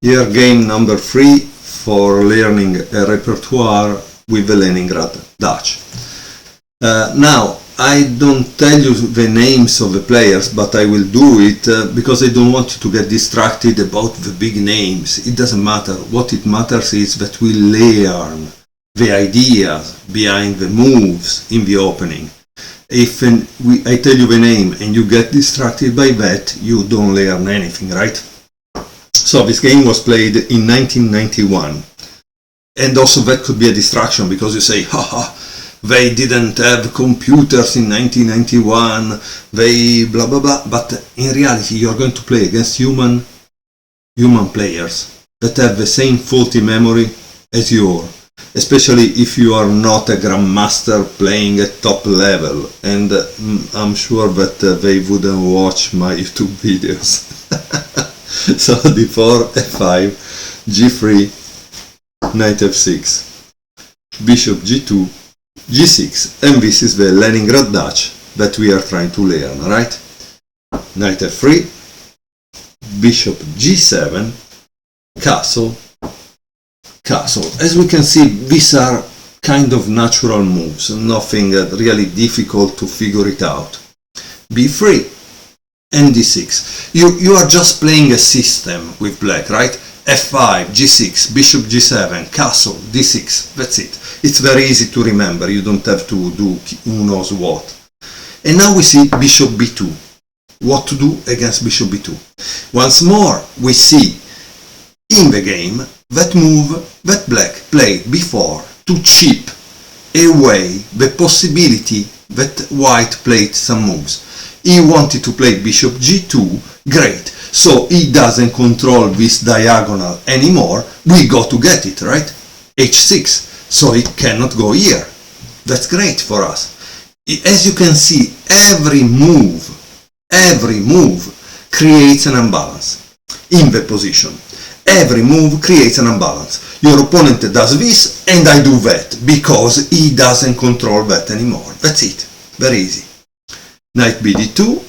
Here game number 3 for learning a repertoire with the Leningrad Dutch. Now, I don't tell you the names of the players, but I will do it because I don't want you to get distracted about the big names. It doesn't matter. What it matters is that we learn the ideas behind the moves in the opening. If I tell you the name and you get distracted by that, you don't learn anything, right? So this game was played in 1991. And also that could be a distraction because you say, haha, they didn't have computers in 1991, they blah blah blah. But in reality, you're going to play against human players that have the same faulty memory as yours. Especially if you are not a grandmaster playing at top level, and I'm sure that they wouldn't watch my YouTube videos. So d4, f5, g3, knight f6, bishop g2, g6, and this is the Leningrad Dutch that we are trying to learn, right? Knight f3, bishop g7, castle, castle. As we can see, these are kind of natural moves, nothing really difficult to figure it out. b3 and d6. You are just playing a system with black, right? f5, g6, bishop g7, castle, d6. That's it. It's very easy to remember. You don't have to do who knows what. And now we see bishop b2. What to do against bishop b2? Once more, we see in the game that move that black played before to chip away the possibility that white played some moves. He wanted to play bishop g2, great, so he doesn't control this diagonal anymore, we got to get it, right? h6, so it cannot go here. That's great for us. As you can see, every move creates an imbalance in the position. Every move creates an imbalance. Your opponent does this and I do that because he doesn't control that anymore. That's it. Very easy. Knight bd2,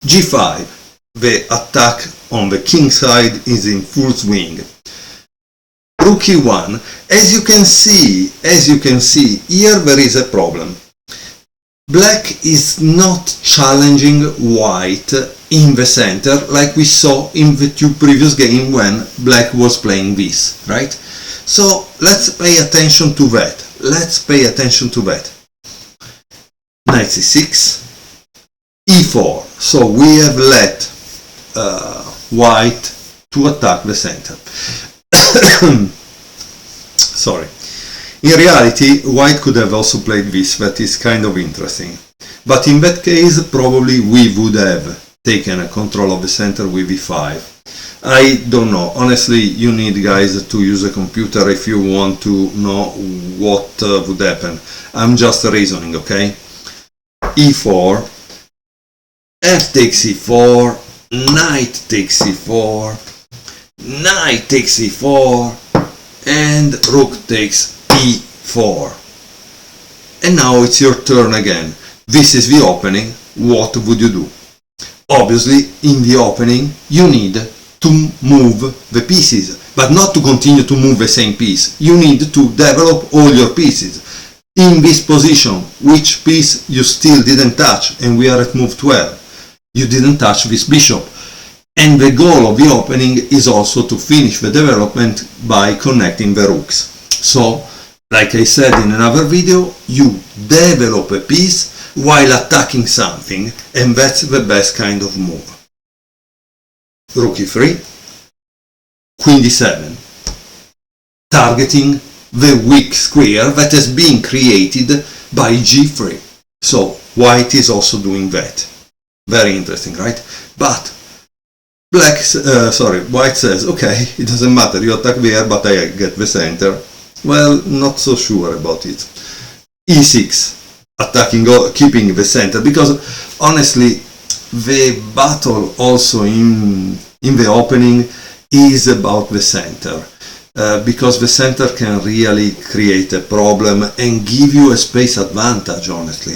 g5. The attack on the king side is in full swing. Rook e1. As you can see, here there is a problem. Black is not challenging white in the center like we saw in the two previous games when black was playing this, right? So let's pay attention to that. Knight c6, e4. So we have let white to attack the center. Sorry. In reality, white could have also played this, that is kind of interesting. But in that case, probably we would have taken a control of the center with e5. I don't know. Honestly, you need, guys, to use a computer if you want to know what would happen. I'm just reasoning, okay? e4, f takes e4, knight takes e4, knight takes e4, and rook takes e4. And now it's your turn again. This is the opening. What would you do? Obviously, in the opening, you need to move the pieces, but not to continue to move the same piece. You need to develop all your pieces. In this position, which piece you still didn't touch, and we are at move 12. You didn't touch this bishop. And the goal of the opening is also to finish the development by connecting the rooks. So, like I said in another video, you develop a piece while attacking something, and that's the best kind of move. Rook e3, queen d7, targeting the weak square that has been created by g3. So white is also doing that. Very interesting, right? But white says, okay, it doesn't matter, you attack there, but I get the center. Well, not so sure about it. e6, attacking, keeping the center, because honestly, the battle also in the opening is about the center. Because the center can really create a problem and give you a space advantage, honestly.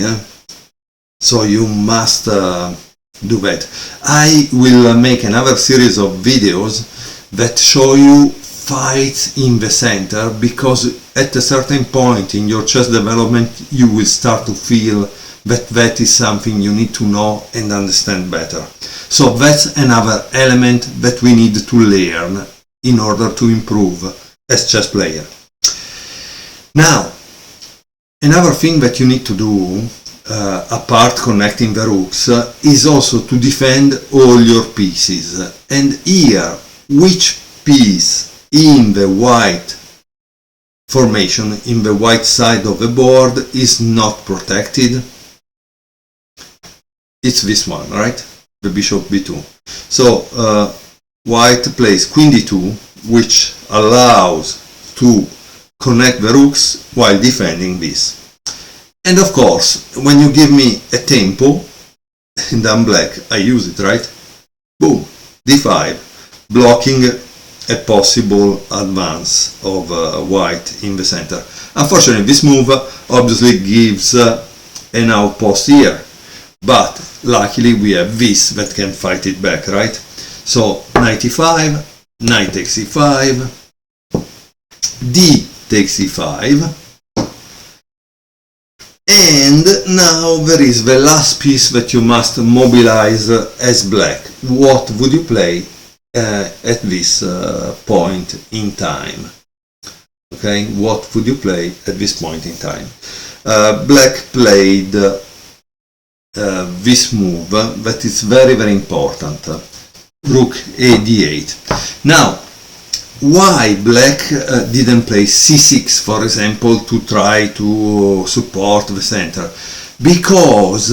So you must do that. I will make another series of videos that show you fights in the center, because at a certain point in your chess development you will start to feel that is something you need to know and understand better. So that's another element that we need to learn in order to improve as chess player. Now, another thing that you need to do, apart connecting the rooks, is also to defend all your pieces. And here, which piece in the white formation, in the white side of the board, is not protected? It's this one, right? The bishop b2. So white plays queen d2, which allows to connect the rooks while defending this. And of course, when you give me a tempo and I'm black, I use it, right? Boom, d5, blocking a possible advance of white in the center. Unfortunately, this move obviously gives an outpost here, but luckily we have this that can fight it back, right? So knight e5, knight takes e5, d takes e5, and now there is the last piece that you must mobilize as black. What would you play at this point in time? Okay, what would you play at this point in time? Black played this move that is very, very important. Rook a d8. Now, why black didn't play c6, for example, to try to support the center? Because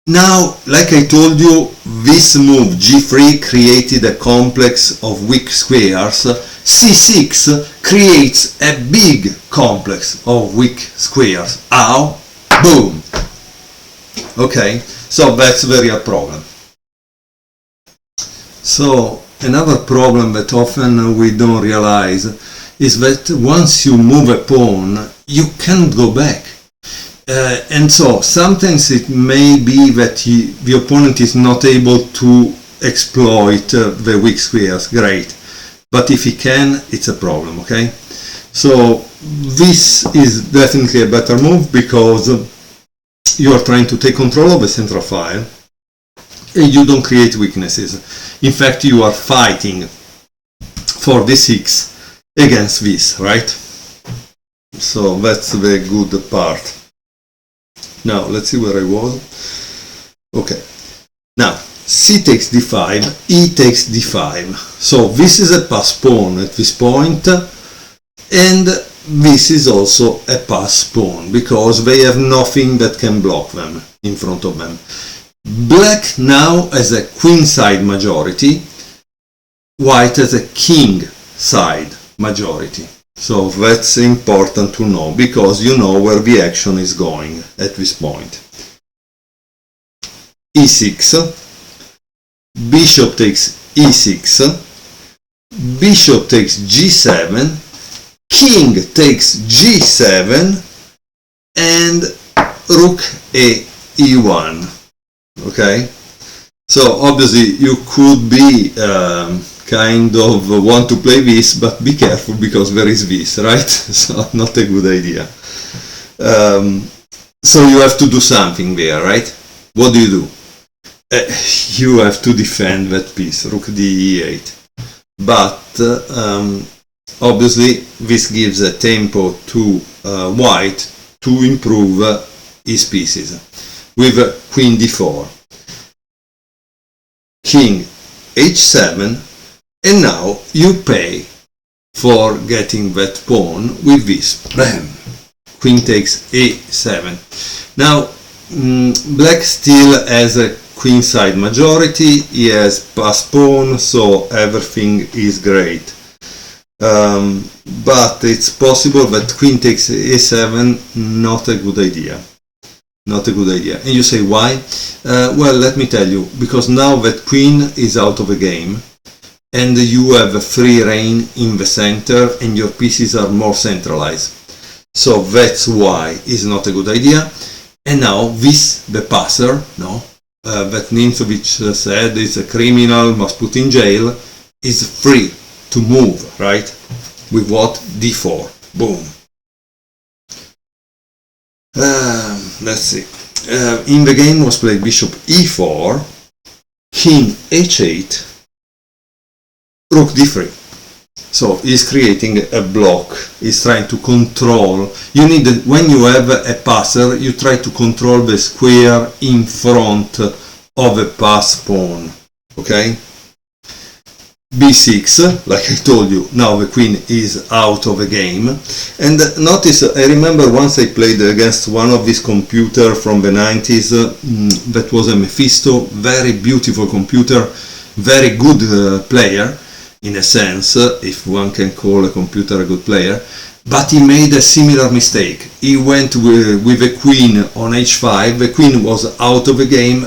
now, like I told you, this move g3 created a complex of weak squares. c6 creates a big complex of weak squares. How? Boom! Okay, so that's very a problem. So another problem that often we don't realize is that once you move a pawn, you can't go back. And so sometimes it may be that the opponent is not able to exploit the weak squares, great. But if he can, it's a problem, okay? So this is definitely a better move, because you are trying to take control of the central file and you don't create weaknesses. In fact, you are fighting for d6 against this, right? So that's the good part. Now let's see where I was. Okay, now c takes d5, e takes d5. So this is a pass pawn at this point, and this is also a pass pawn, because they have nothing that can block them in front of them. Black now has a queen side majority, white has a king side majority. So that's important to know, because you know where the action is going at this point. e6, bishop takes e6, bishop takes g7, king takes g7, and rook a e1. Okay, so obviously you could be kind of want to play this, but be careful, because there is this, right? So not a good idea. So you have to do something there, right? What do? You have to defend that piece, rook d8. But obviously this gives a tempo to white to improve his pieces. With queen d4, king h7, and now you pay for getting that pawn with this. Bam! Queen takes a7. Now black still has a queen side majority, he has pass pawn, so everything is great. But it's possible that queen takes a7, not a good idea. Not a good idea. And you say why? Well, let me tell you, because now that queen is out of the game and you have a free reign in the center and your pieces are more centralized. So that's why it's not a good idea. And now this, the passer, that Nimzowitsch said is a criminal, must put in jail, is free to move, right? With what? d4. Boom. Let's see. In the game was played bishop e4, king h8, rook d3. So he's creating a block, he's trying to control. You need, when you have a passer, you try to control the square in front of a pass pawn, okay? b6, like I told you, now the queen is out of the game. And notice, I remember once I played against one of these computers from the 90s, that was a Mephisto, very beautiful computer, very good player, in a sense, if one can call a computer a good player, but he made a similar mistake. He went with the queen on h5, the queen was out of the game,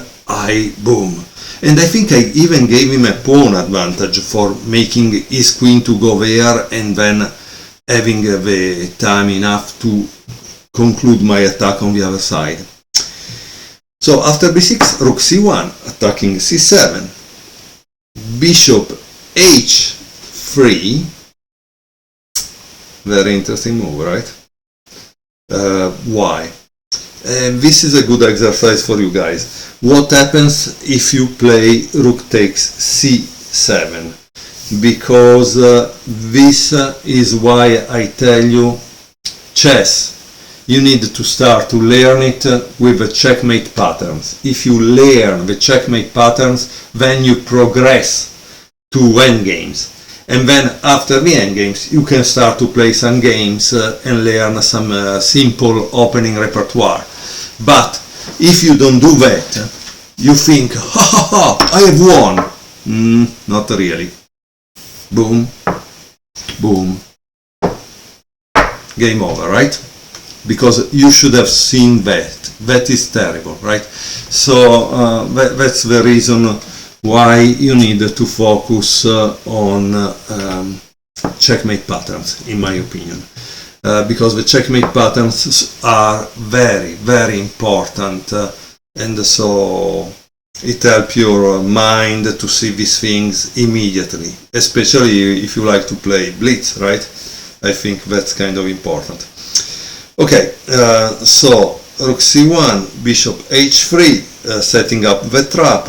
boom. And I think I even gave him a pawn advantage for making his queen to go there and then having the time enough to conclude my attack on the other side. So after b6, rook c1, attacking c7, bishop h3, very interesting move, right? Why? This is a good exercise for you guys. What happens if you play rook takes c7? Because this is why I tell you, chess, you need to start to learn it with the checkmate patterns. If you learn the checkmate patterns, then you progress to endgames. And then after the endgames, you can start to play some games and learn some simple opening repertoire. But if you don't do that, you think, ha ha ha, I have won. Not really. Boom, boom. Game over, right? Because you should have seen that. That is terrible, right? So that's the reason why you need to focus on checkmate patterns, in my opinion. Because the checkmate patterns are very, very important, and so it helps your mind to see these things immediately, especially if you like to play blitz, right? I think that's kind of important. Okay, so rook c1, bishop h3, setting up the trap.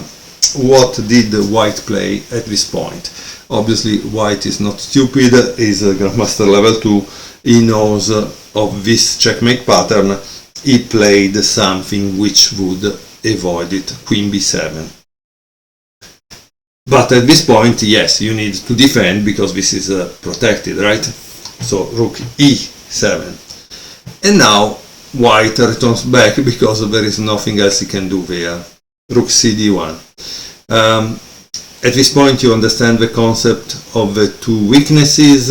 What did white play at this point? Obviously white is not stupid, is a grandmaster level 2, he knows of this checkmate pattern, he played something which would avoid it, queen b7. But at this point, yes, you need to defend because this is protected, right? So rook e7. And now white returns back because there is nothing else he can do there. Rook cd1. At this point you understand the concept of the two weaknesses.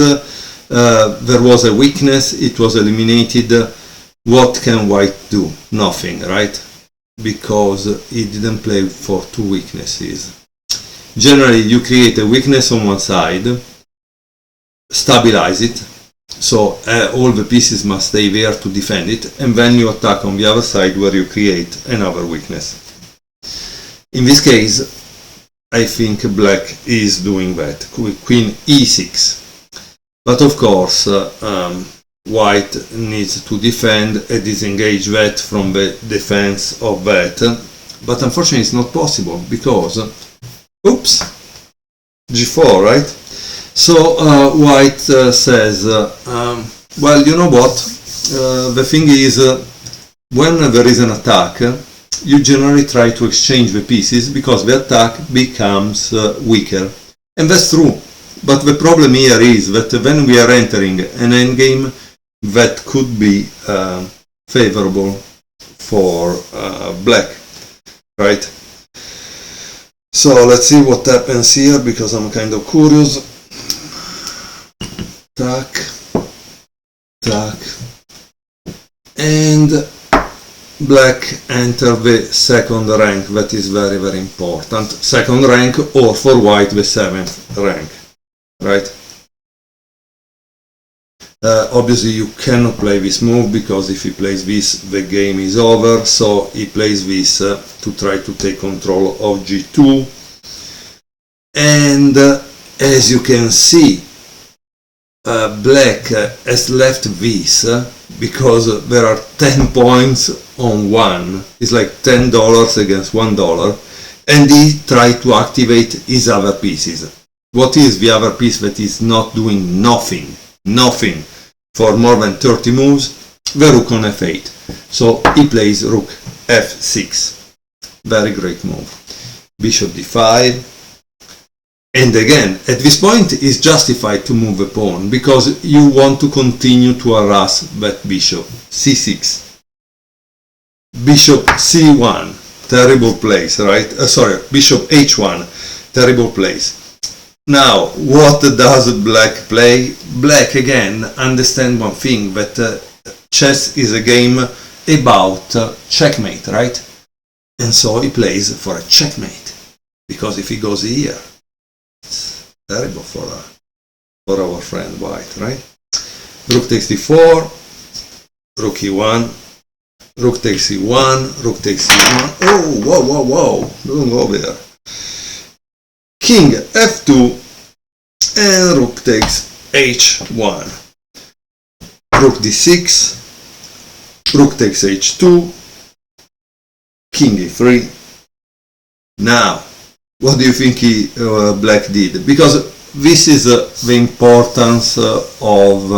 There was a weakness, it was eliminated. What can white do? Nothing, right? Because he didn't play for two weaknesses. Generally you create a weakness on one side, stabilize it, so all the pieces must stay there to defend it, and then you attack on the other side where you create another weakness. In this case, I think black is doing that, queen e6. But of course, white needs to defend and disengage that from the defense of that. But unfortunately it's not possible because, oops, g4, right? So white says, well, you know what, the thing is, when there is an attack, you generally try to exchange the pieces because the attack becomes weaker. And that's true. But the problem here is that when we are entering an endgame, that could be favorable for black, right? So let's see what happens here because I'm kind of curious. Tack, tack, and black enter the second rank. That is very, very important. Second rank, or for white the 7th rank, right? Obviously you cannot play this move because if he plays this the game is over, so he plays this to try to take control of g2, and as you can see black has left this because there are 10 points on one. It's like $10 against $1, and he tried to activate his other pieces. What is the other piece that is not doing nothing for more than 30 moves? The rook on f8. So he plays rook f6. Very great move. Bishop d5. And again, at this point it's justified to move a pawn because you want to continue to harass that bishop. c6. Bishop c1. Terrible place, right? Sorry, bishop h1. Terrible place. Now, what does black play? Black, again, understand one thing, that chess is a game about checkmate, right? And so he plays for a checkmate, because if he goes here, it's terrible for our friend white, right? Rook takes d4, rook e1, rook takes e1, rook takes e1. Oh, whoa, don't go there. King f2 and rook takes h1. Rook d6, rook takes h2, king e3. Now, what do you think black did? Because this is the importance of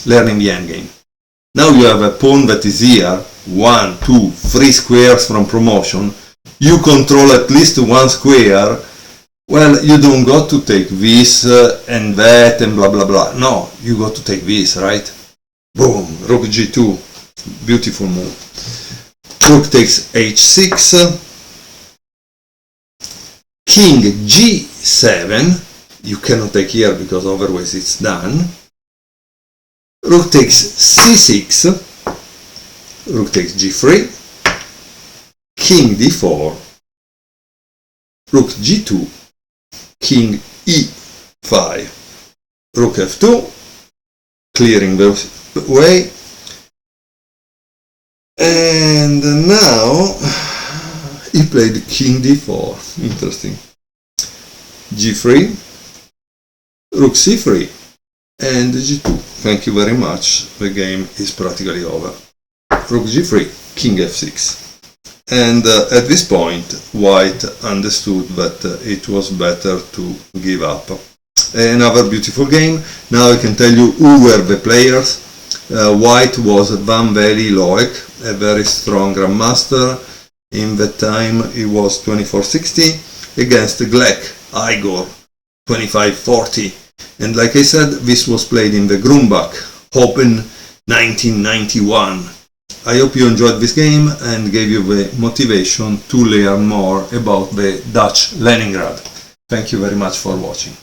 learning the endgame. Now you have a pawn that is here, 1, 2, 3 squares from promotion. You control at least one square. Well, you don't got to take this and that and blah blah blah. No, you got to take this, right? Boom, rook g2, beautiful move. Rook takes h6, king g7, you cannot take here because otherwise it's done. Rook takes c6, rook takes g3, king d4, rook g2, king e5, rook f2, clearing the way, and now he played king d4, interesting, g3, rook c3, and g2. Thank you very much, the game is practically over. Rook g3, king f6. And at this point, white understood that it was better to give up. Another beautiful game. Now I can tell you who were the players. White was Van Veli Loic, a very strong grandmaster. In that time he was 2460 against Glek Igor 2540. And like I said, this was played in the Grumbach Open 1991. I hope you enjoyed this game and gave you the motivation to learn more about the Dutch Leningrad. Thank you very much for watching.